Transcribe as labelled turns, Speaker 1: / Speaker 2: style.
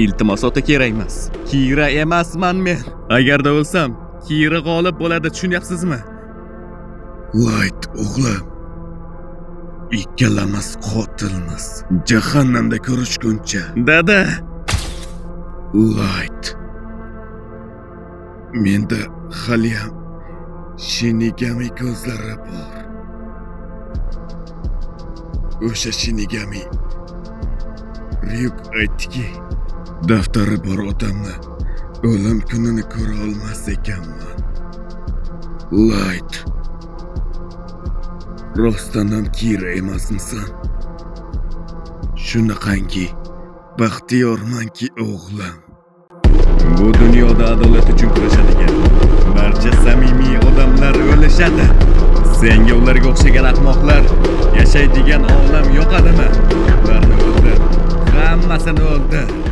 Speaker 1: Iltimos ota kerak emas. Kira emasman men. Agarda o'lsam, Kira g'olib bo'ladi, tushunyapsizmi?
Speaker 2: Light o'g'lim. Ikkalamiz qotilmiz. Jahannamda ko'rishguncha.
Speaker 1: Dada.
Speaker 2: Light. Menda haliyam Shinigami ko'zlari bor. O'sha Shinigami Ryuk aytdiki, daftari bor odamni o'lim kunini ko'ra olmas ekanman. Light. Rostdan ham Kira emasmisan? Shunaqangi baxtiyormanki o'g'lim.
Speaker 1: Bu dunyoda adolat uchun kurashadigan barcha samimiy odamlar o'lishadi. Senga ularga o'xshagan ahmoqlar yashaydigan olam yoqadimi? Ularni o'ldir. Hammasini o'ldir.